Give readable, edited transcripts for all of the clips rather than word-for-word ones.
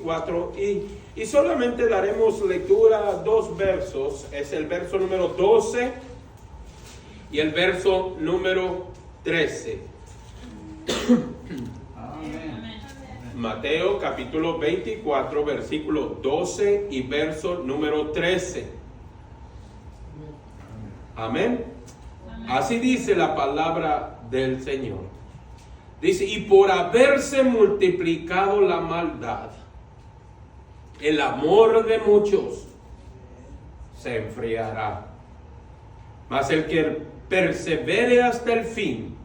24 y solamente daremos lectura a dos versos. Es el verso número 12 y el verso número 13. Amén. Mateo capítulo 24, versículo 12 y verso número 13. Amén. Así dice la palabra del Señor. Dice, y por haberse multiplicado la maldad, el amor de muchos se enfriará. Mas el que persevere hasta el fin,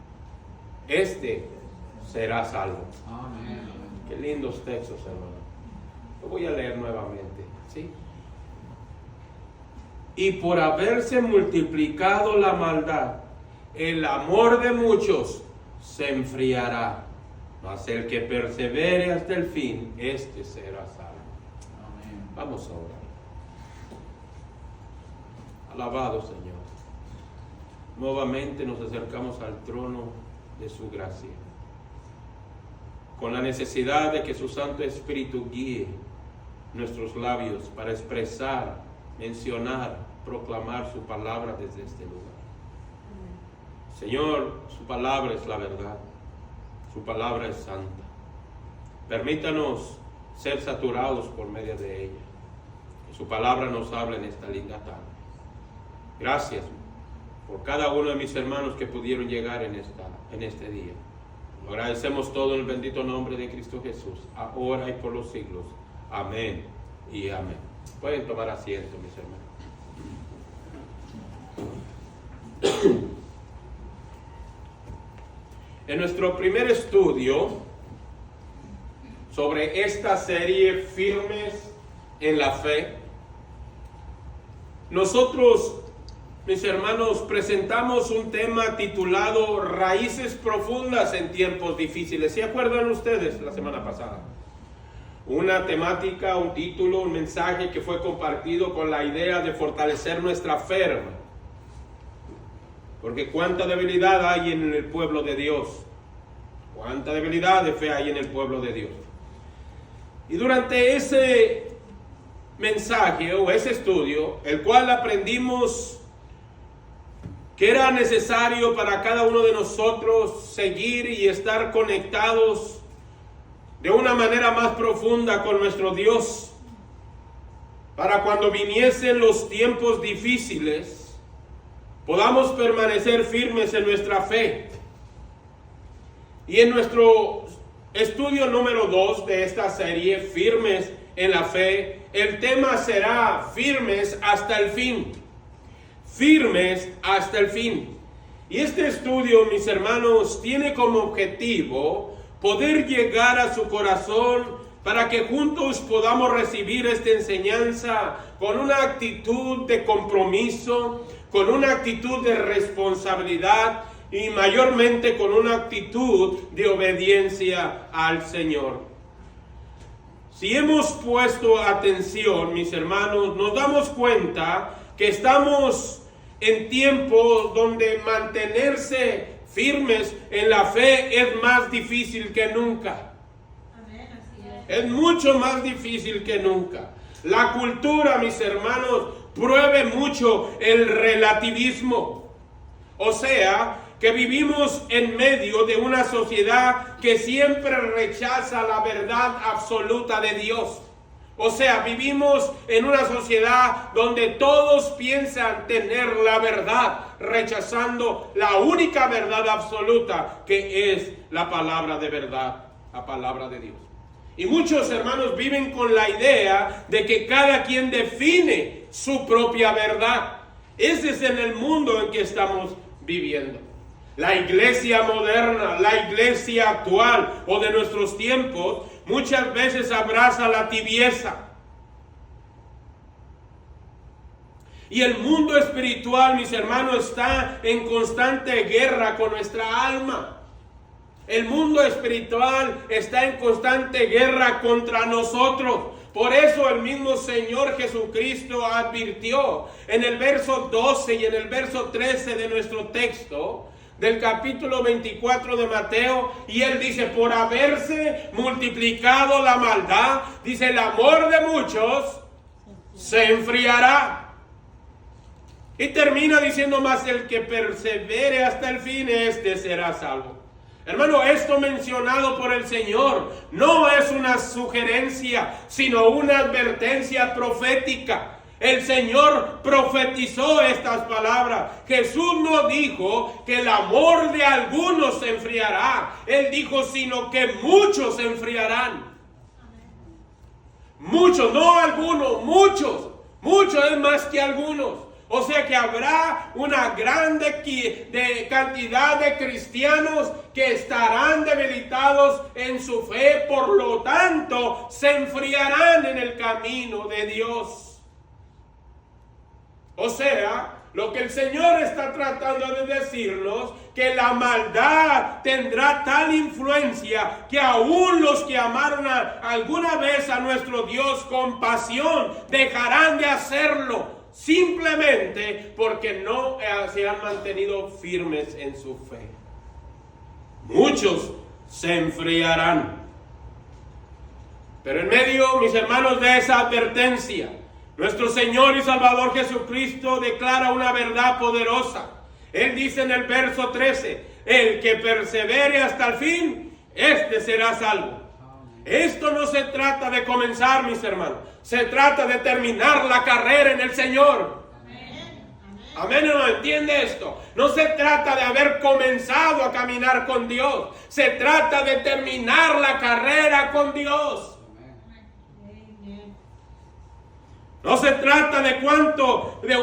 este será salvo. Amén. Qué lindos textos, hermano. Lo voy a leer nuevamente, ¿sí? Y por haberse multiplicado la maldad, el amor de muchos se enfriará. Mas el que persevere hasta el fin, este será salvo. Amén. Vamos a orar. Alabado Señor. Nuevamente nos acercamos al trono de su gracia, con la necesidad de que su Santo Espíritu guíe nuestros labios para expresar, mencionar, proclamar su palabra desde este lugar. Señor, su palabra es la verdad, su palabra es santa. Permítanos ser saturados por medio de ella, que su palabra nos hable en esta linda tarde. Gracias por cada uno de mis hermanos que pudieron llegar en este día. Lo agradecemos todo en el bendito nombre de Cristo Jesús, ahora y por los siglos. Amén y amén. Pueden tomar asiento, mis hermanos. En nuestro primer estudio sobre esta serie Firmes en la Fe, nosotros, mis hermanos, presentamos un tema titulado Raíces profundas en tiempos difíciles. ¿Se acuerdan ustedes la semana pasada? Una temática, un título, un mensaje que fue compartido con la idea de fortalecer nuestra fe, hermano. Porque cuánta debilidad hay en el pueblo de Dios. Cuánta debilidad de fe hay en el pueblo de Dios. Y durante ese mensaje o ese estudio, el cual aprendimos que era necesario para cada uno de nosotros seguir y estar conectados de una manera más profunda con nuestro Dios, para cuando viniesen los tiempos difíciles, podamos permanecer firmes en nuestra fe. Y en nuestro estudio número 2 de esta serie, Firmes en la Fe, el tema será Firmes hasta el fin. Firmes hasta el fin. Y este estudio, mis hermanos, tiene como objetivo poder llegar a su corazón para que juntos podamos recibir esta enseñanza con una actitud de compromiso, con una actitud de responsabilidad y mayormente con una actitud de obediencia al Señor. Si hemos puesto atención, mis hermanos, nos damos cuenta que estamos en tiempos donde mantenerse firmes en la fe es más difícil que nunca. Amén, así es. Es mucho más difícil que nunca. La cultura, mis hermanos, pruebe mucho el relativismo. O sea, que vivimos en medio de una sociedad que siempre rechaza la verdad absoluta de Dios. O sea, vivimos en una sociedad donde todos piensan tener la verdad, rechazando la única verdad absoluta, que es la palabra de verdad, la palabra de Dios. Y muchos hermanos viven con la idea de que cada quien define su propia verdad. Ese es en el mundo en que estamos viviendo. La iglesia moderna, la iglesia actual o de nuestros tiempos, muchas veces abraza la tibieza. Y el mundo espiritual, mis hermanos, está en constante guerra con nuestra alma. El mundo espiritual está en constante guerra contra nosotros. Por eso el mismo Señor Jesucristo advirtió en el verso 12 y en el verso 13 de nuestro texto, del capítulo 24 de Mateo, y él dice, por haberse multiplicado la maldad, dice, el amor de muchos se enfriará. Y termina diciendo más, el que persevere hasta el fin, este será salvo. Hermano, esto mencionado por el Señor no es una sugerencia, sino una advertencia profética. El Señor profetizó estas palabras. Jesús no dijo que el amor de algunos se enfriará. Él dijo, sino que muchos se enfriarán. Muchos, no algunos, muchos. Muchos es más que algunos. O sea que habrá una grande cantidad de cristianos que estarán debilitados en su fe, por lo tanto se enfriarán en el camino de Dios. O sea, lo que el Señor está tratando de decirnos, que la maldad tendrá tal influencia que aún los que amaron alguna vez a nuestro Dios con pasión dejarán de hacerlo. Simplemente porque no se han mantenido firmes en su fe. Muchos se enfriarán. Pero en medio, mis hermanos, de esa advertencia, nuestro Señor y Salvador Jesucristo declara una verdad poderosa. Él dice en el verso 13, el que persevere hasta el fin, este será salvo. Esto no se trata de comenzar, mis hermanos. Se trata de terminar la carrera en el Señor. Amén. ¿No entiende esto? No se trata de haber comenzado a caminar con Dios. Se trata de terminar la carrera con Dios. No se trata de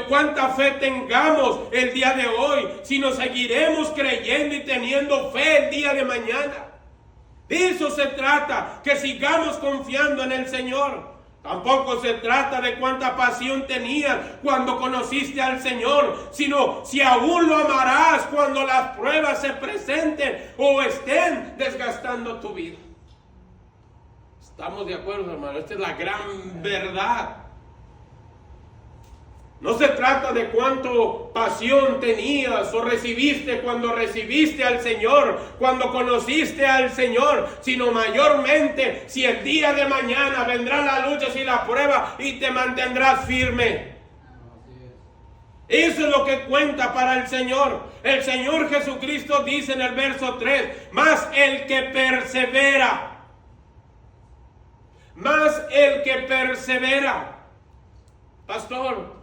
cuánta fe tengamos el día de hoy, sino seguiremos creyendo y teniendo fe el día de mañana. De eso se trata, que sigamos confiando en el Señor. Tampoco se trata de cuánta pasión tenías cuando conociste al Señor, sino si aún lo amarás cuando las pruebas se presenten o estén desgastando tu vida. ¿Estamos de acuerdo, hermano? Esta es la gran verdad. No se trata de cuánto pasión tenías o recibiste cuando recibiste al Señor, cuando conociste al Señor, sino mayormente si el día de mañana vendrán las luchas y la prueba y te mantendrás firme. Eso es lo que cuenta para el Señor. El Señor Jesucristo dice en el verso 3, más el que persevera. Más el que persevera. Pastor,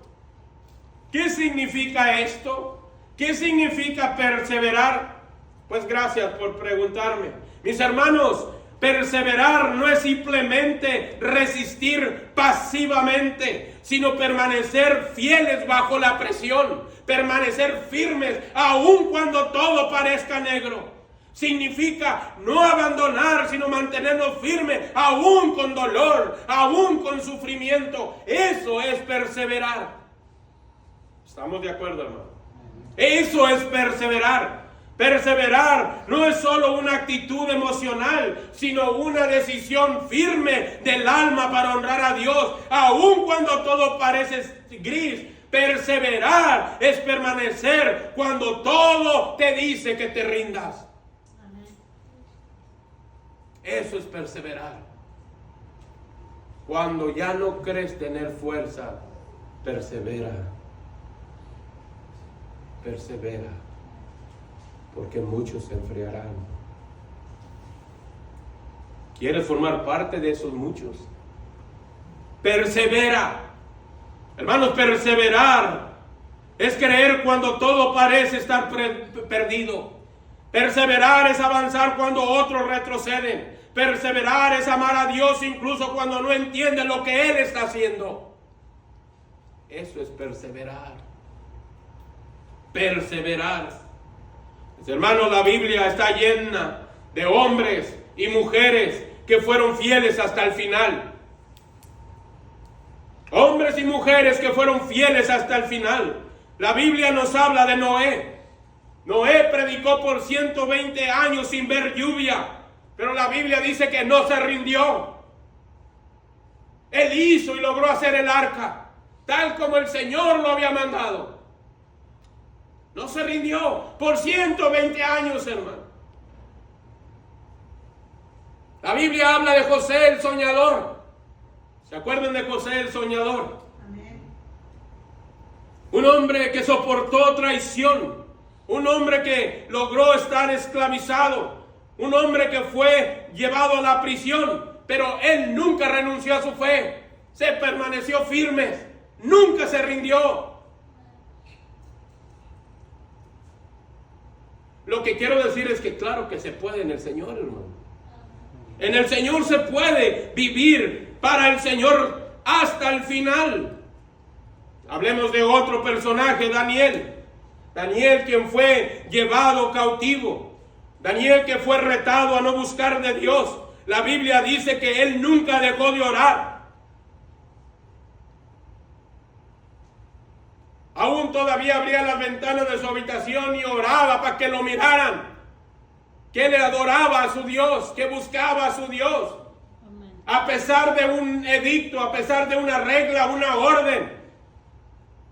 ¿qué significa esto? ¿Qué significa perseverar? Pues gracias por preguntarme. Mis hermanos, perseverar no es simplemente resistir pasivamente, sino permanecer fieles bajo la presión, permanecer firmes aun cuando todo parezca negro. Significa no abandonar, sino mantenernos firmes aun con dolor, aun con sufrimiento. Eso es perseverar. ¿Estamos de acuerdo, hermano? Eso es perseverar. Perseverar no es solo una actitud emocional, sino una decisión firme del alma para honrar a Dios, aun cuando todo parece gris. Perseverar es permanecer cuando todo te dice que te rindas. Eso es perseverar. Cuando ya no crees tener fuerza, persevera. Persevera, porque muchos se enfriarán. ¿Quieres formar parte de esos muchos? Persevera. Hermanos, perseverar es creer cuando todo parece estar perdido. Perseverar es avanzar cuando otros retroceden. Perseverar es amar a Dios incluso cuando no entienden lo que Él está haciendo. Eso es perseverar. Perseverar. Mis hermanos, la Biblia está llena de hombres y mujeres que fueron fieles hasta el final. Hombres y mujeres que fueron fieles hasta el final. La Biblia nos habla de Noé. Noé predicó por 120 años sin ver lluvia, pero la Biblia dice que no se rindió. Él hizo y logró hacer el arca, tal como el Señor lo había mandado. No se rindió por 120 años, hermano. La Biblia habla de José el soñador. ¿Se acuerdan de José el soñador? Amén. Un hombre que soportó traición. Un hombre que logró estar esclavizado. Un hombre que fue llevado a la prisión. Pero él nunca renunció a su fe. Se permaneció firme. Nunca se rindió. Lo que quiero decir es que claro que se puede en el Señor, hermano. En el Señor se puede vivir para el Señor hasta el final. Hablemos de otro personaje, Daniel. Daniel, quien fue llevado cautivo. Daniel, que fue retado a no buscar de Dios. La Biblia dice que él nunca dejó de orar. Aún todavía abría las ventanas de su habitación y oraba para que lo miraran. Que le adoraba a su Dios, que buscaba a su Dios. Amén. A pesar de un edicto, a pesar de una regla, una orden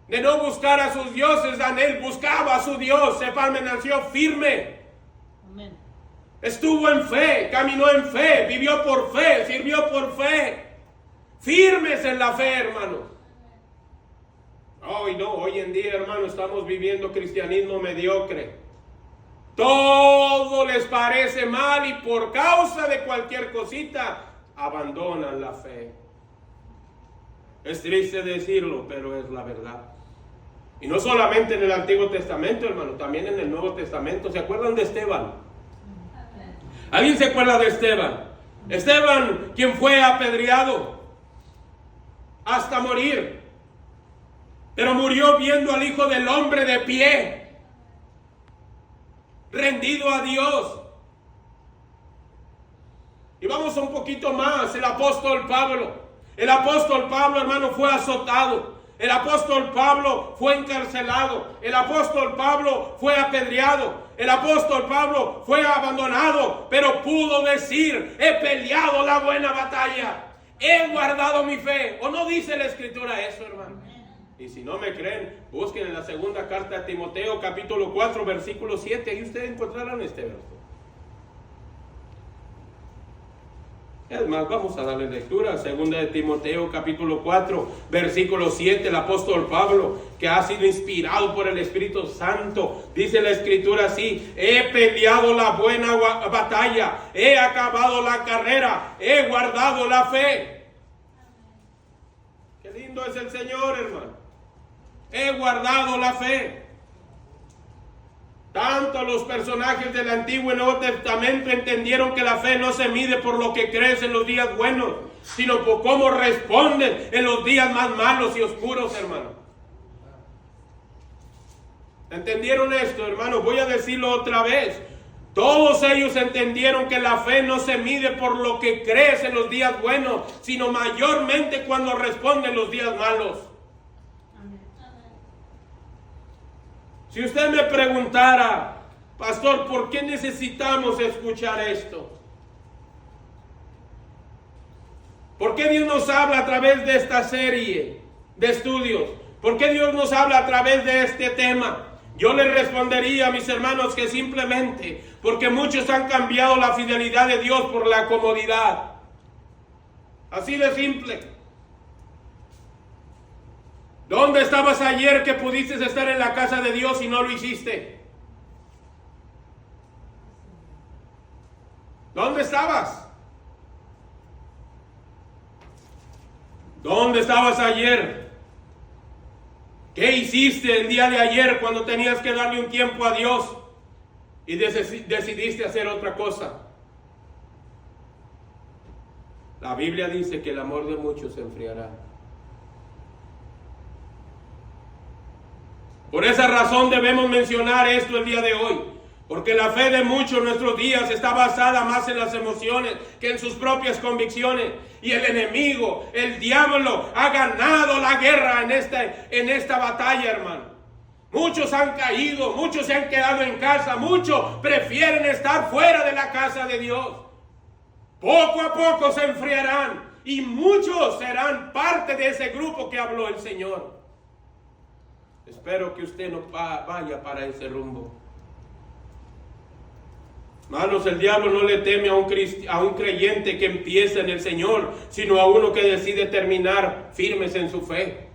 de no buscar a sus dioses, Daniel buscaba a su Dios, se permaneció firme. Amén. Estuvo en fe, caminó en fe, vivió por fe, sirvió por fe. Firmes en la fe, hermanos. Hoy en día, hermano, estamos viviendo cristianismo mediocre. Todo les parece mal y por causa de cualquier cosita abandonan la fe. Es triste decirlo, pero es la verdad. Y no solamente en el Antiguo Testamento, hermano, también en el Nuevo Testamento. ¿Se acuerdan de Esteban? ¿Alguien se acuerda de Esteban? Esteban, quien fue apedreado hasta morir. Pero murió viendo al Hijo del Hombre de pie, rendido a Dios. Y vamos un poquito más, el apóstol Pablo. El apóstol Pablo, hermano, fue azotado. El apóstol Pablo fue encarcelado. El apóstol Pablo fue apedreado. El apóstol Pablo fue abandonado. Pero pudo decir, he peleado la buena batalla. He guardado mi fe. ¿O no dice la Escritura eso, hermano? Y si no me creen, busquen en la segunda carta de Timoteo, capítulo 4, versículo 7. Ahí ustedes encontrarán este verso. Es más, vamos a darle lectura. Segunda de Timoteo, capítulo 4, versículo 7. El apóstol Pablo, que ha sido inspirado por el Espíritu Santo, dice la Escritura así: he peleado la buena batalla, he acabado la carrera, he guardado la fe. Qué lindo es el Señor, hermano. He guardado la fe. Tanto los personajes del Antiguo y Nuevo Testamento entendieron que la fe no se mide por lo que crees en los días buenos, sino por cómo responden en los días más malos y oscuros, hermano. ¿Entendieron esto, hermano? Voy a decirlo otra vez. Todos ellos entendieron que la fe no se mide por lo que crees en los días buenos, sino mayormente cuando responden los días malos. Si usted me preguntara, pastor, ¿por qué necesitamos escuchar esto? ¿Por qué Dios nos habla a través de esta serie de estudios? ¿Por qué Dios nos habla a través de este tema? Yo le respondería a mis hermanos que simplemente porque muchos han cambiado la fidelidad de Dios por la comodidad. Así de simple. ¿Dónde estabas ayer que pudiste estar en la casa de Dios y no lo hiciste? ¿Dónde estabas? ¿Dónde estabas ayer? ¿Qué hiciste el día de ayer cuando tenías que darle un tiempo a Dios y decidiste hacer otra cosa? La Biblia dice que el amor de muchos se enfriará. Por esa razón debemos mencionar esto el día de hoy, porque la fe de muchos en nuestros días está basada más en las emociones que en sus propias convicciones. Y el enemigo, el diablo, ha ganado la guerra en esta batalla, hermano. Muchos han caído, muchos se han quedado en casa, muchos prefieren estar fuera de la casa de Dios. Poco a poco se enfriarán y muchos serán parte de ese grupo que habló el Señor. Espero que usted no vaya para ese rumbo. Hermanos, el diablo no le teme a un creyente que empieza en el Señor, sino a uno que decide terminar firmes en su fe.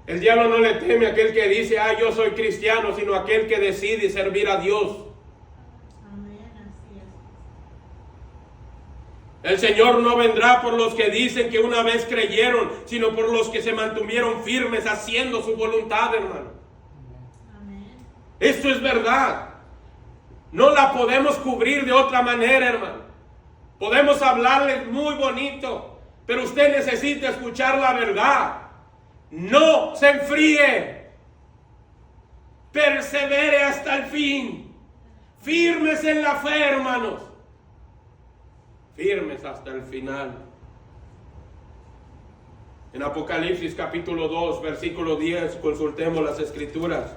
El diablo no le teme a aquel que dice, yo soy cristiano, sino a aquel que decide servir a Dios. Amén, así es. El Señor no vendrá por los que dicen que una vez creyeron, sino por los que se mantuvieron firmes haciendo su voluntad, hermano. Amén. Esto es verdad. No la podemos cubrir de otra manera, hermano. Podemos hablarles muy bonito, pero usted necesita escuchar la verdad. No se enfríe. Persevere hasta el fin. Firmes en la fe, hermanos. Firmes hasta el final. En Apocalipsis capítulo 2, versículo 10, consultemos las escrituras.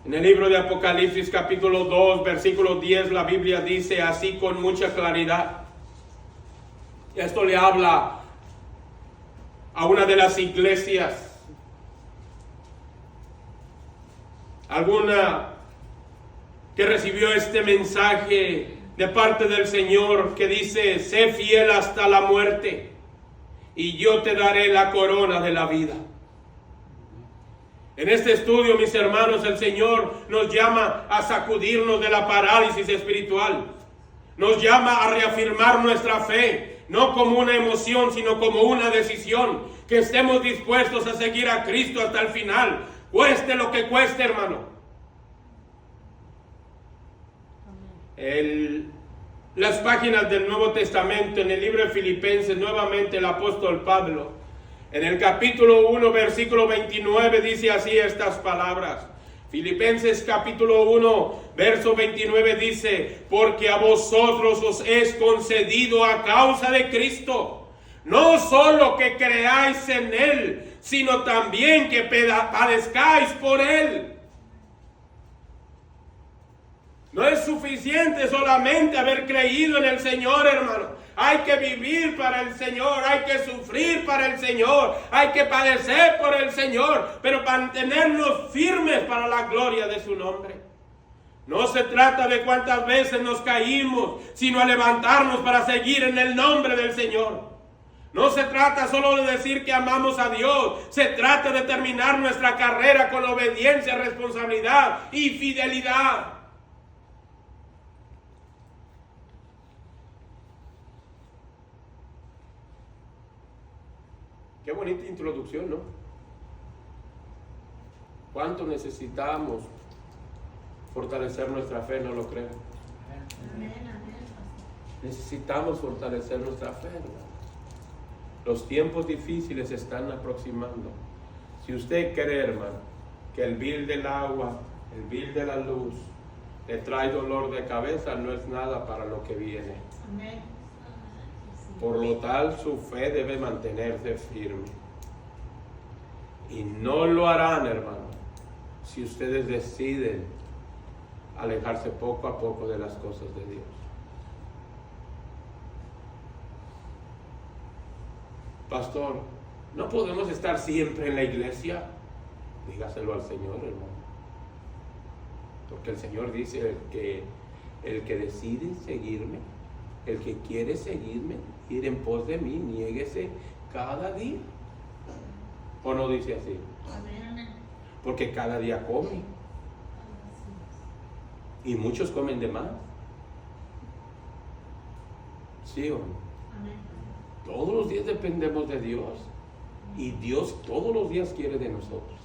En el libro de Apocalipsis capítulo 2, versículo 10, la Biblia dice así con mucha claridad. Esto le habla a una de las iglesias. Alguna que recibió este mensaje de parte del Señor que dice, sé fiel hasta la muerte y yo te daré la corona de la vida. En este estudio, mis hermanos, el Señor nos llama a sacudirnos de la parálisis espiritual. Nos llama a reafirmar nuestra fe, no como una emoción, sino como una decisión. Que estemos dispuestos a seguir a Cristo hasta el final, cueste lo que cueste, hermano. Las páginas del Nuevo Testamento, en el libro de Filipenses, nuevamente el apóstol Pablo, en el capítulo 1, versículo 29, dice así estas palabras. Filipenses capítulo 1, verso 29 dice, porque a vosotros os es concedido a causa de Cristo, no solo que creáis en Él, sino también que padezcáis por Él. No es suficiente solamente haber creído en el Señor, hermano. Hay que vivir para el Señor, hay que sufrir para el Señor, hay que padecer por el Señor, pero mantenernos firmes para la gloria de su nombre. No se trata de cuántas veces nos caímos, sino a levantarnos para seguir en el nombre del Señor. No se trata solo de decir que amamos a Dios, se trata de terminar nuestra carrera con obediencia, responsabilidad y fidelidad. Qué bonita introducción, ¿no? ¿Cuánto necesitamos fortalecer nuestra fe? No lo creo. Amén, amén. Necesitamos fortalecer nuestra fe, hermano. Los tiempos difíciles se están aproximando. Si usted cree, hermano, que el bill del agua, el bill de la luz, le trae dolor de cabeza, no es nada para lo que viene. Amén. Por lo tal, su fe debe mantenerse firme. Y no lo harán, hermano, si ustedes deciden alejarse poco a poco de las cosas de Dios. Pastor, ¿no podemos estar siempre en la iglesia? Dígaselo al Señor, hermano. Porque el Señor dice que el que decide seguirme, el que quiere seguirme, ir en pos de mí, niéguese cada día. ¿O no dice así? Amén. Porque cada día come. Y muchos comen de más. ¿Sí o no? Amén. Todos los días dependemos de Dios. Y Dios todos los días quiere de nosotros.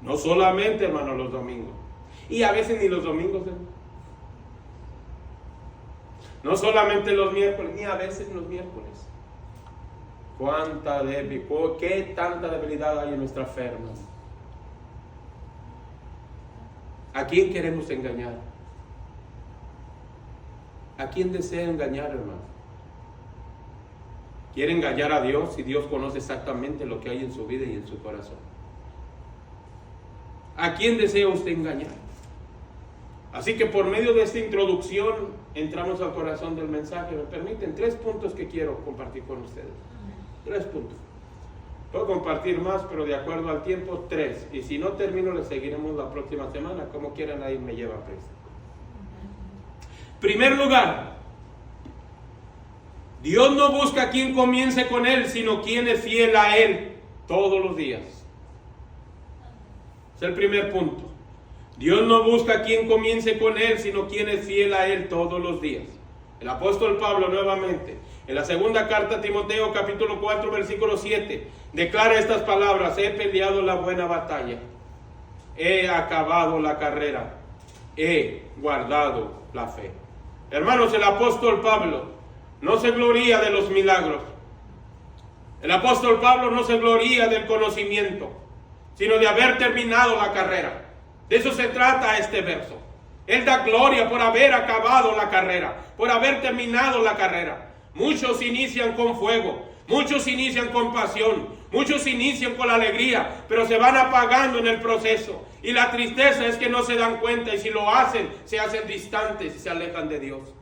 No solamente, hermano, los domingos. Y a veces ni los domingos, hermano. No solamente los miércoles, ni a veces los miércoles. ¿Qué tanta debilidad hay en nuestra fe, hermano? ¿A quién queremos engañar? ¿A quién desea engañar, hermano? ¿Quiere engañar a Dios? Y Dios conoce exactamente lo que hay en su vida y en su corazón. ¿A quién desea usted engañar? Así que por medio de esta introducción entramos al corazón del mensaje. Me permiten 3 puntos que quiero compartir con ustedes. 3 puntos. Puedo compartir más, pero de acuerdo al tiempo, 3. Y si no termino, le seguiremos la próxima semana. Como quieran, ahí me lleva presa. Primer lugar, Dios no busca quien comience con Él, sino quien es fiel a Él todos los días. Es el primer punto. Dios no busca quien comience con Él, sino quien es fiel a Él todos los días. El apóstol Pablo nuevamente, en la segunda carta a Timoteo, capítulo 4, versículo 7, declara estas palabras: he peleado la buena batalla, he acabado la carrera, he guardado la fe. Hermanos, el apóstol Pablo no se gloría de los milagros. El apóstol Pablo no se gloría del conocimiento, sino de haber terminado la carrera. De eso se trata este verso. Él da gloria por haber acabado la carrera, por haber terminado la carrera. Muchos inician con fuego, muchos inician con pasión, muchos inician con la alegría, pero se van apagando en el proceso. Y la tristeza es que no se dan cuenta, y si lo hacen, se hacen distantes y se alejan de Dios.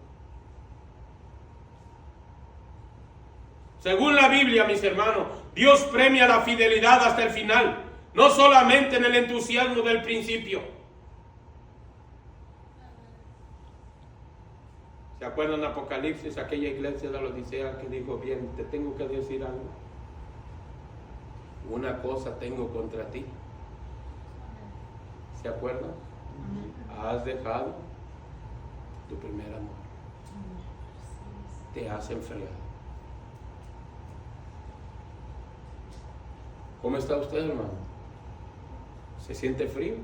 Según la Biblia, mis hermanos, Dios premia la fidelidad hasta el final, no solamente en el entusiasmo del principio. ¿Se acuerdan de Apocalipsis, aquella iglesia de la Odisea que dijo: bien, te tengo que decir algo? Una cosa tengo contra ti. ¿Se acuerdan? Has dejado tu primer amor. Te has enfriado. ¿Cómo está usted, hermano? ¿Se siente frío?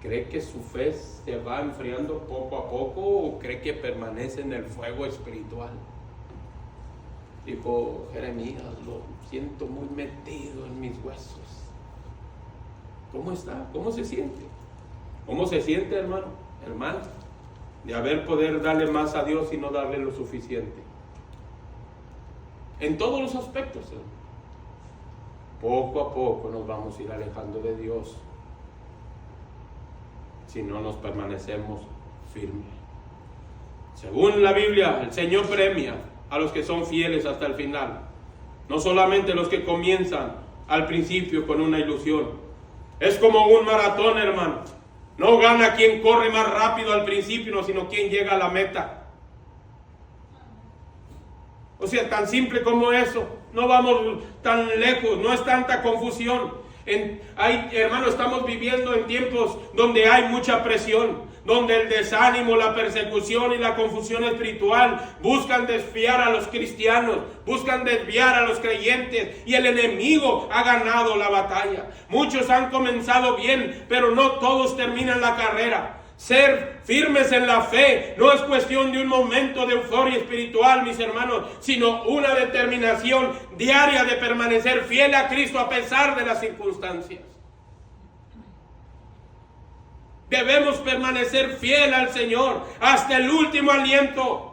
¿Cree que su fe se va enfriando poco a poco o cree que permanece en el fuego espiritual? Dijo Jeremías: lo siento muy metido en mis huesos. ¿Cómo está? ¿Cómo se siente? ¿Cómo se siente, hermano? Hermano, de haber poder darle más a Dios y no darle lo suficiente. En todos los aspectos, hermano. Poco a poco nos vamos a ir alejando de Dios si no nos permanecemos firmes. Según la Biblia, el Señor premia a los que son fieles hasta el final, no solamente los que comienzan al principio con una ilusión. Es como un maratón, hermano. No gana quien corre más rápido al principio, sino quien llega a la meta. O sea, tan simple como eso. No vamos tan lejos, no es tanta confusión. Hermano, estamos viviendo en tiempos donde hay mucha presión, donde el desánimo, la persecución y la confusión espiritual buscan desviar a los cristianos, buscan desviar a los creyentes, y el enemigo ha ganado la batalla. Muchos han comenzado bien, pero no todos terminan la carrera. Ser firmes en la fe no es cuestión de un momento de euforia espiritual, mis hermanos, sino una determinación diaria de permanecer fiel a Cristo a pesar de las circunstancias. Debemos permanecer fiel al Señor hasta el último aliento.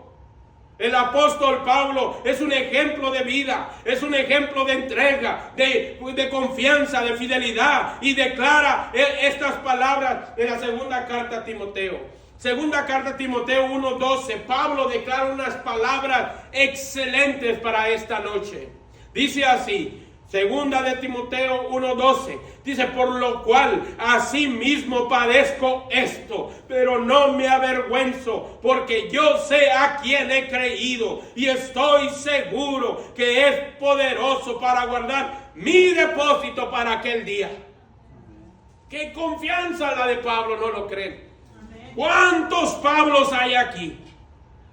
El apóstol Pablo es un ejemplo de vida, es un ejemplo de entrega, de confianza, de fidelidad, y declara estas palabras en la segunda carta a Timoteo. Segunda carta a Timoteo 1:12, Pablo declara unas palabras excelentes para esta noche. Dice así, segunda de Timoteo 1:12, dice: por lo cual asimismo padezco esto, pero no me avergüenzo, porque yo sé a quién he creído y estoy seguro que es poderoso para guardar mi depósito para aquel día. ¡Qué confianza la de Pablo! ¿No lo creen? ¿Cuántos Pablos hay aquí?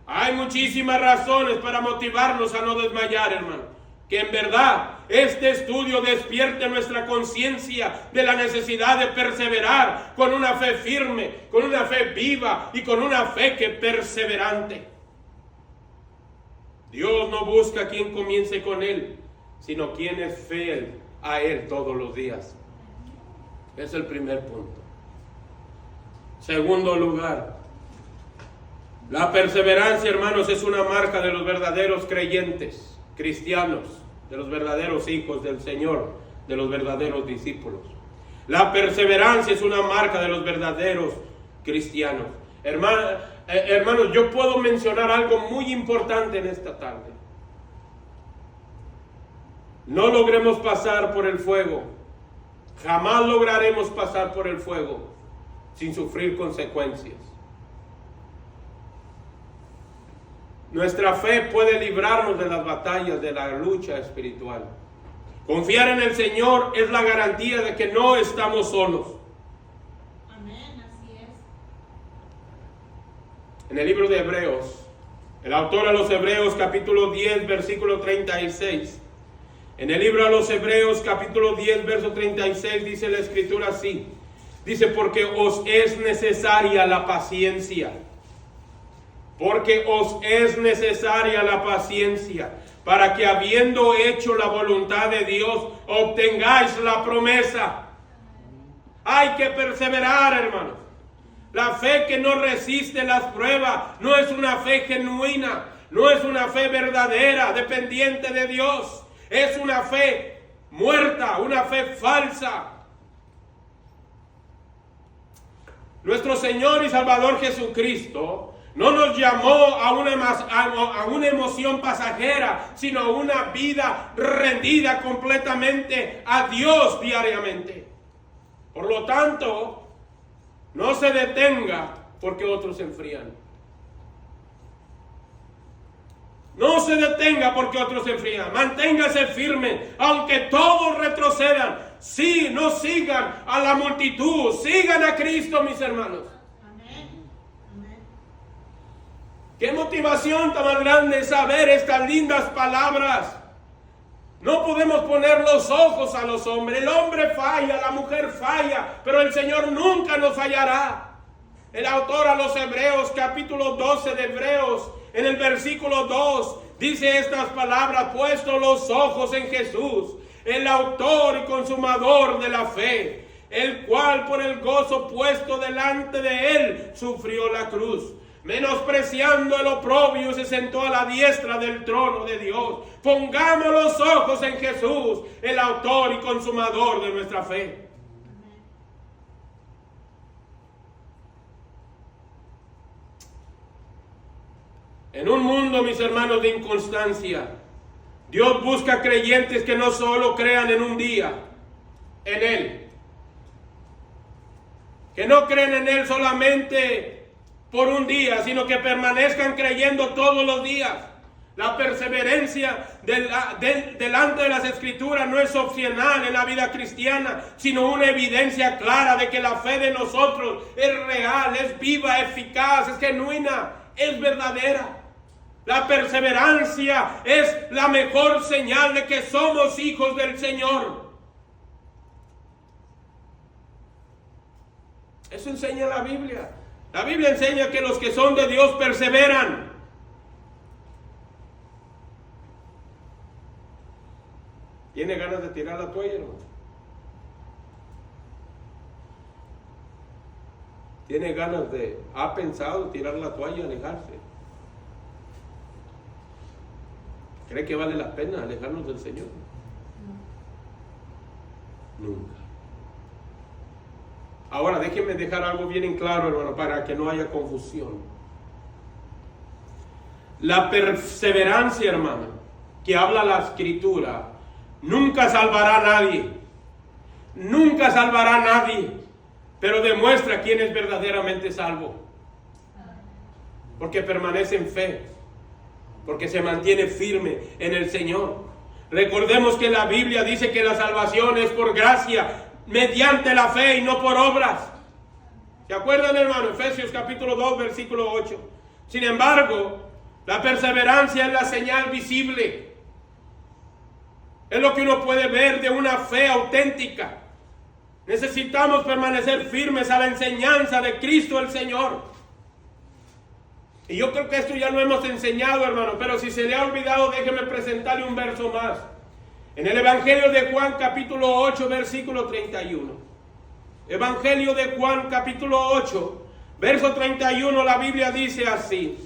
Hay muchísimas razones para motivarnos a no desmayar, hermano. Que en verdad este estudio despierte nuestra conciencia de la necesidad de perseverar con una fe firme, con una fe viva y con una fe que perseverante. Dios no busca quien comience con Él, sino quien es fiel a Él todos los días. Es el primer punto. Segundo lugar, la perseverancia, hermanos, es una marca de los verdaderos creyentes, cristianos, de los verdaderos hijos del Señor, de los verdaderos discípulos. La perseverancia es una marca de los verdaderos cristianos. Hermanos, yo puedo mencionar algo muy importante en esta tarde. no logremos pasar por el fuego. Jamás lograremos pasar por el fuego sin sufrir consecuencias. Nuestra fe puede librarnos de las batallas de la lucha espiritual. Confiar en el Señor es la garantía de que no estamos solos. Amén, así es. En el libro de Hebreos, el autor a los Hebreos capítulo 10 versículo 36. En el libro a los Hebreos capítulo 10 verso 36 dice la escritura así. Dice, porque os es necesaria la paciencia. Porque os es necesaria la paciencia, para que habiendo hecho la voluntad de Dios, obtengáis la promesa. Hay que perseverar, hermanos. La fe que no resiste las pruebas no es una fe genuina, no es una fe verdadera, dependiente de Dios. Es una fe muerta, una fe falsa. Nuestro Señor y Salvador Jesucristo no nos llamó a una emoción pasajera, sino a una vida rendida completamente a Dios diariamente. Por lo tanto, no se detenga porque otros se enfrían. No se detenga porque otros se enfrían. Manténgase firme, aunque todos retrocedan. Sí, no sigan a la multitud, sigan a Cristo, mis hermanos. Qué motivación tan más grande saber estas lindas palabras. No podemos poner los ojos a los hombres. El hombre falla, la mujer falla, pero el Señor nunca nos fallará. El autor a los Hebreos, capítulo 12 de Hebreos, en el versículo 2, dice estas palabras: puesto los ojos en Jesús, el autor y consumador de la fe, el cual por el gozo puesto delante de él sufrió la cruz, menospreciando el oprobio, se sentó a la diestra del trono de Dios. Pongamos los ojos en Jesús, el autor y consumador de nuestra fe. En un mundo, mis hermanos, de inconstancia, Dios busca creyentes que no solo crean en un día en Él, que no creen en Él solamente por un día, sino que permanezcan creyendo todos los días. La perseverancia delante de las Escrituras no es opcional en la vida cristiana, sino una evidencia clara de que la fe de nosotros es real, es viva, eficaz, es genuina, es verdadera. La perseverancia es la mejor señal de que somos hijos del Señor. Eso enseña la Biblia. La Biblia enseña que los que son de Dios perseveran. ¿Tiene ganas de tirar la toalla, hermano? ¿Tiene ganas ha pensado tirar la toalla, alejarse? ¿Cree que vale la pena alejarnos del Señor? Nunca. Ahora déjenme dejar algo bien en claro, hermano, para que no haya confusión. La perseverancia, hermano, que habla la Escritura, nunca salvará a nadie. Nunca salvará a nadie. Pero demuestra quién es verdaderamente salvo. Porque permanece en fe. Porque se mantiene firme en el Señor. Recordemos que la Biblia dice que la salvación es por gracia, mediante la fe y no por obras. ¿Se acuerdan, hermano? Efesios capítulo 2, versículo 8. Sin embargo, la perseverancia es la señal visible. Es lo que uno puede ver de una fe auténtica. Necesitamos permanecer firmes a la enseñanza de Cristo el Señor. Y yo creo que esto ya lo hemos enseñado, hermano, pero si se le ha olvidado, déjeme presentarle un verso más. En el Evangelio de Juan, capítulo 8, versículo 31. Evangelio de Juan, capítulo 8, verso 31, la Biblia dice así.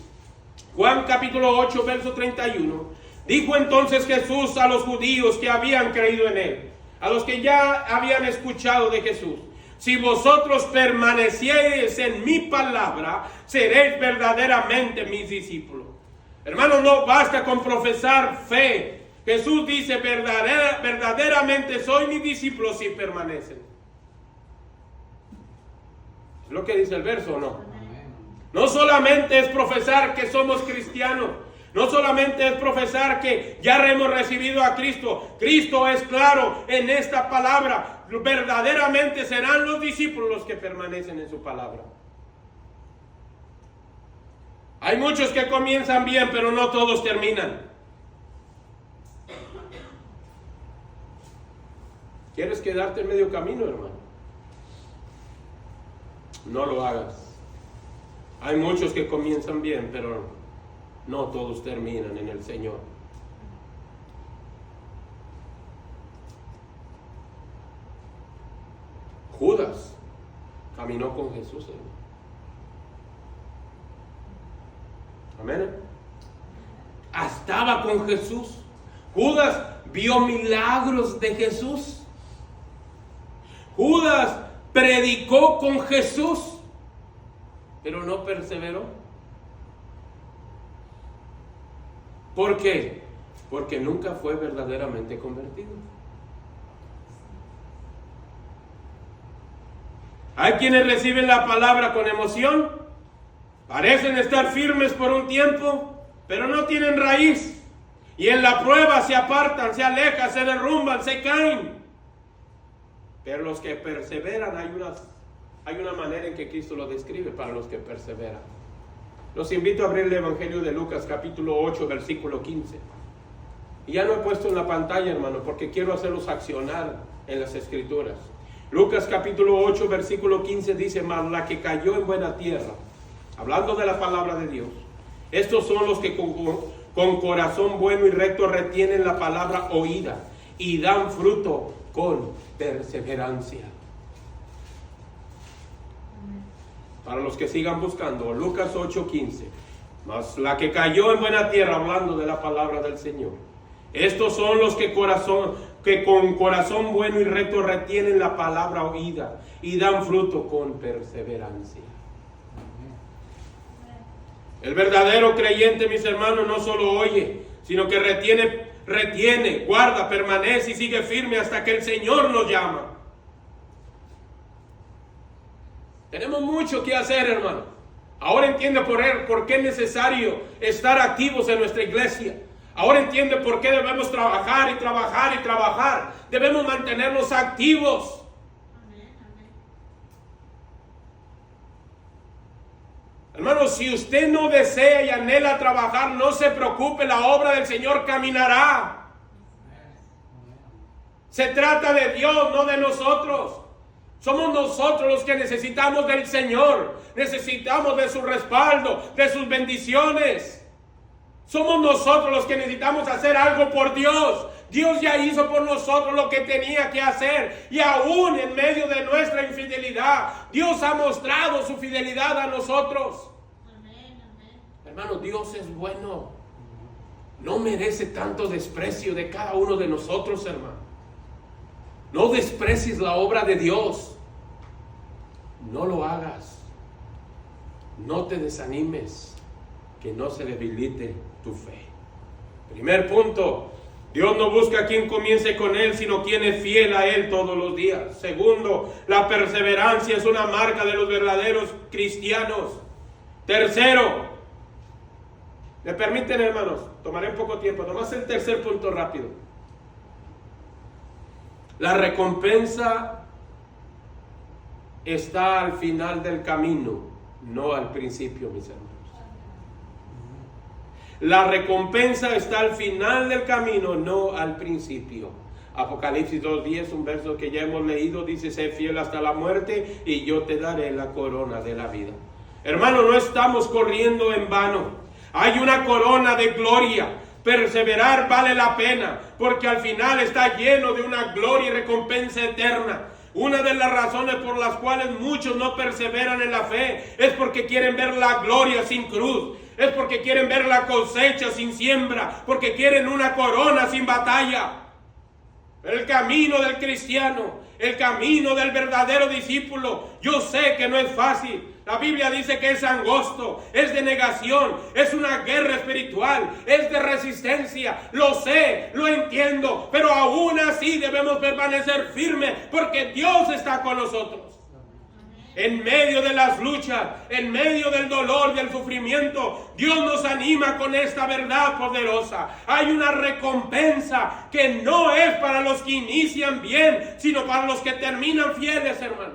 Juan, capítulo 8, verso 31. Dijo entonces Jesús a los judíos que habían creído en Él, a los que ya habían escuchado de Jesús: si vosotros permaneciereis en mi palabra, seréis verdaderamente mis discípulos. Hermanos, no basta con profesar fe Jesús dice, verdaderamente soy mi discípulo si permanecen. ¿Es lo que dice el verso o no? Amén. No solamente es profesar que somos cristianos. No solamente es profesar que ya hemos recibido a Cristo. Cristo es claro en esta palabra. Verdaderamente serán los discípulos los que permanecen en su palabra. Hay muchos que comienzan bien, pero no todos terminan. ¿Quieres quedarte en medio camino, hermano? No lo hagas. Hay muchos que comienzan bien, pero no todos terminan en el Señor. Judas caminó con Jesús, hermano. Amén. Estaba con Jesús. Judas vio milagros de Jesús. Judas predicó con Jesús, pero no perseveró. ¿Por qué? Porque nunca fue verdaderamente convertido. Hay quienes reciben la palabra con emoción, parecen estar firmes por un tiempo, pero no tienen raíz. Y en la prueba se apartan, se alejan, se derrumban, se caen. Pero los que perseveran, hay una manera en que Cristo lo describe para los que perseveran. Los invito a abrir el Evangelio de Lucas capítulo 8, versículo 15. Y ya lo he puesto en la pantalla, hermano, porque quiero hacerlos accionar en las Escrituras. Lucas capítulo 8, versículo 15 dice, mas la que cayó en buena tierra, hablando de la palabra de Dios, estos son los que con corazón bueno y recto retienen la palabra oída y dan fruto con perseverancia. Para los que sigan buscando, Lucas 8:15. Mas la que cayó en buena tierra, hablando de la palabra del Señor. Estos son los que con corazón bueno y recto retienen la palabra oída y dan fruto con perseverancia. El verdadero creyente, mis hermanos, no solo oye, sino que retiene, guarda, permanece y sigue firme hasta que el Señor nos llama. Tenemos mucho que hacer, hermano. Ahora entiende por qué es necesario estar activos en nuestra iglesia. Ahora entiende por qué debemos trabajar y trabajar y trabajar. Debemos mantenernos activos. Amén, amén. Hermano, si usted no desea y anhela trabajar, no se preocupe, la obra del Señor caminará. Se trata de Dios, no de nosotros. Somos nosotros los que necesitamos del Señor. Necesitamos de su respaldo, de sus bendiciones. Somos nosotros los que necesitamos hacer algo por Dios. Dios ya hizo por nosotros lo que tenía que hacer. Y aún en medio de nuestra infidelidad, Dios ha mostrado su fidelidad a nosotros. Amén, amén. Hermano, Dios es bueno. No merece tanto desprecio de cada uno de nosotros, hermano. No desprecies la obra de Dios. No lo hagas. No te desanimes. Que no se debilite tu fe. Primer punto. Dios no busca a quien comience con Él, sino quien es fiel a Él todos los días. Segundo, la perseverancia es una marca de los verdaderos cristianos. Tercero, ¿me permiten, hermanos? Tomaré un poco tiempo. Nomás el tercer punto rápido. La recompensa está al final del camino, no al principio, mis hermanos. La recompensa está al final del camino, no al principio. Apocalipsis 2:10, un verso que ya hemos leído, dice: sé fiel hasta la muerte y yo te daré la corona de la vida. Hermano, no estamos corriendo en vano. Hay una corona de gloria. Perseverar vale la pena, porque al final está lleno de una gloria y recompensa eterna. Una de las razones por las cuales muchos no perseveran en la fe es porque quieren ver la gloria sin cruz, es porque quieren ver la cosecha sin siembra, porque quieren una corona sin batalla. El camino del cristiano, el camino del verdadero discípulo, yo sé que no es fácil. La Biblia dice que es angosto, es de negación, es una guerra espiritual, es de resistencia. Lo sé, lo entiendo, pero aún así debemos permanecer firmes porque Dios está con nosotros. En medio de las luchas, en medio del dolor, del sufrimiento, Dios nos anima con esta verdad poderosa. Hay una recompensa que no es para los que inician bien, sino para los que terminan fieles, hermano.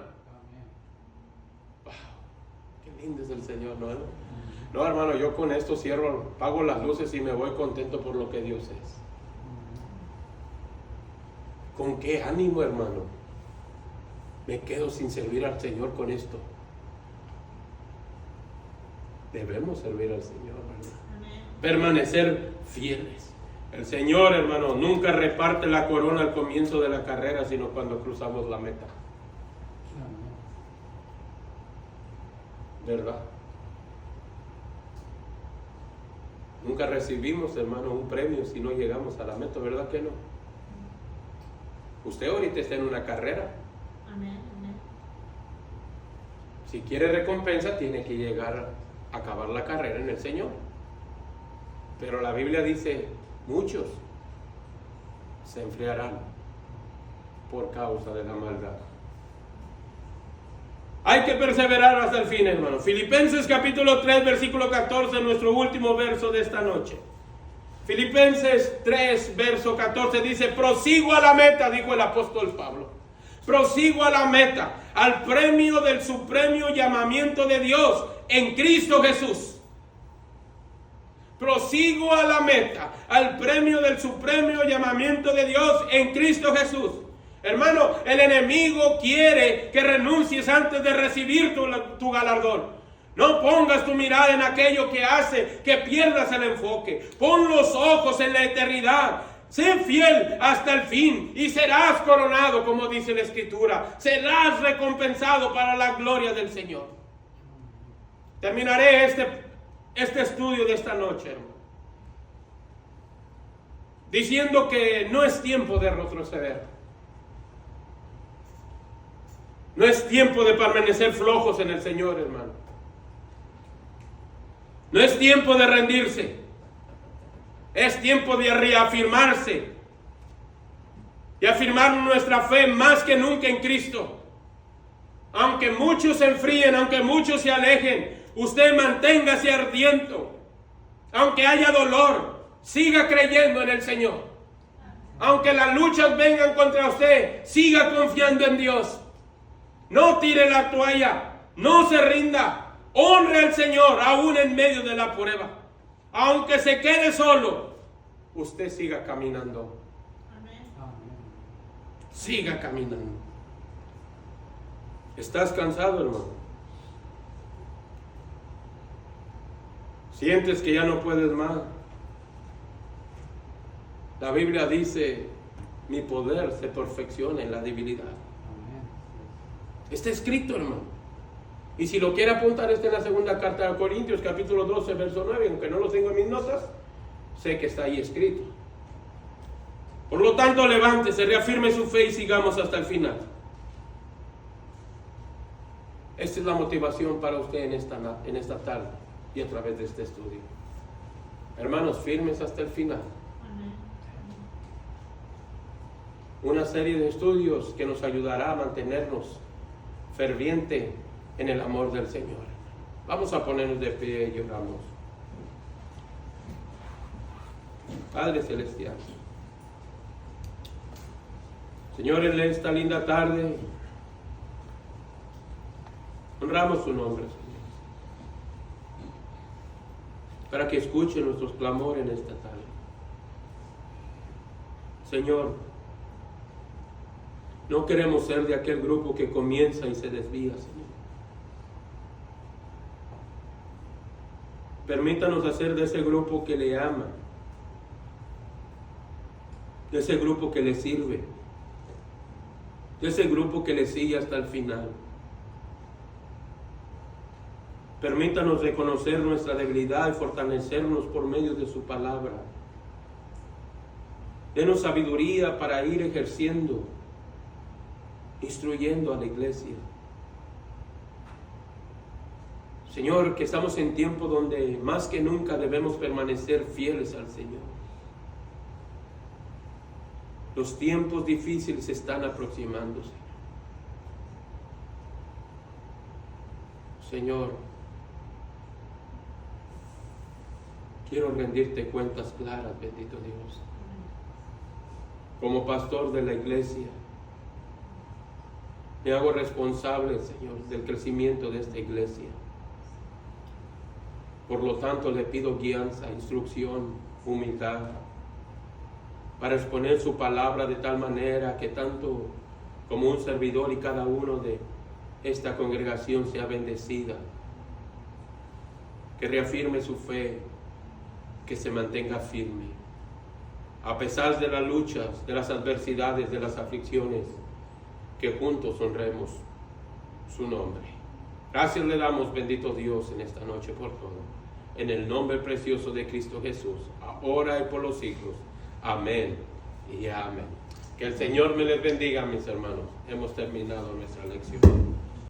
Wow, qué lindo es el Señor, ¿no? No, hermano, yo con esto cierro, apago las luces y me voy contento por lo que Dios es. ¿Con qué ánimo, hermano? Me quedo sin servir al Señor con esto. Debemos servir al Señor, ¿verdad? Permanecer fieles. El Señor, hermano, nunca reparte la corona al comienzo de la carrera, sino cuando cruzamos la meta. ¿Verdad? Nunca recibimos, hermano, un premio si no llegamos a la meta, ¿verdad que no? Usted ahorita está en una carrera. Amén, amén. Si quiere recompensa, tiene que llegar a acabar la carrera en el Señor. Pero la Biblia dice, muchos se enfriarán por causa de la maldad. Hay que perseverar hasta el fin, hermano. Filipenses capítulo 3, versículo 14, nuestro último verso de esta noche. Filipenses 3, verso 14 dice, prosigo a la meta, dijo el apóstol Pablo. Prosigo a la meta, al premio del supremo llamamiento de Dios en Cristo Jesús. Prosigo a la meta, al premio del supremo llamamiento de Dios en Cristo Jesús. Hermano, el enemigo quiere que renuncies antes de recibir tu galardón. No pongas tu mirada en aquello que hace que pierdas el enfoque. Pon los ojos en la eternidad. Sé fiel hasta el fin y serás coronado, como dice la Escritura. Serás recompensado para la gloria del Señor. Terminaré este estudio de esta noche, hermano, diciendo que no es tiempo de retroceder. No es tiempo de permanecer flojos en el Señor, hermano. No es tiempo de rendirse. Es tiempo de reafirmarse y afirmar nuestra fe más que nunca en Cristo. Aunque muchos se enfríen, aunque muchos se alejen, usted manténgase ardiente. Aunque haya dolor, siga creyendo en el Señor. Aunque las luchas vengan contra usted, siga confiando en Dios. No tire la toalla, no se rinda. Honre al Señor aún en medio de la prueba. Aunque se quede solo, usted siga caminando. Amén. Siga caminando. ¿Estás cansado, hermano? ¿Sientes que ya no puedes más? La Biblia dice, mi poder se perfecciona en la debilidad. Está escrito, hermano. Y si lo quiere apuntar, está en la segunda carta de Corintios, capítulo 12, verso 9, aunque no lo tengo en mis notas, sé que está ahí escrito. Por lo tanto, levántese, reafirme su fe y sigamos hasta el final. Esta es la motivación para usted en esta tarde y a través de este estudio. Hermanos, firmes hasta el final. Amén. Una serie de estudios que nos ayudará a mantenernos fervientes en el amor del Señor. Vamos a ponernos de pie y oramos. Padre Celestial, Señor, en esta linda tarde honramos su nombre, Señor, para que escuche nuestros clamores en esta tarde. Señor, no queremos ser de aquel grupo que comienza y se desvía, Señor. Permítanos hacer de ese grupo que le ama, de ese grupo que le sirve, de ese grupo que le sigue hasta el final. Permítanos reconocer nuestra debilidad y fortalecernos por medio de su palabra. Denos sabiduría para ir ejerciendo, instruyendo a la iglesia. Señor, que estamos en tiempo donde más que nunca debemos permanecer fieles al Señor. Los tiempos difíciles se están aproximándose. Señor, quiero rendirte cuentas claras, bendito Dios. Como pastor de la iglesia, me hago responsable, Señor, del crecimiento de esta iglesia. Por lo tanto, le pido guianza, instrucción, humildad, para exponer su palabra de tal manera que tanto como un servidor y cada uno de esta congregación sea bendecida, que reafirme su fe, que se mantenga firme, a pesar de las luchas, de las adversidades, de las aflicciones, que juntos honremos su nombre. Gracias le damos, bendito Dios, en esta noche por todo. En el nombre precioso de Cristo Jesús, ahora y por los siglos. Amén y amén. Que el Señor me les bendiga, mis hermanos. Hemos terminado nuestra lección.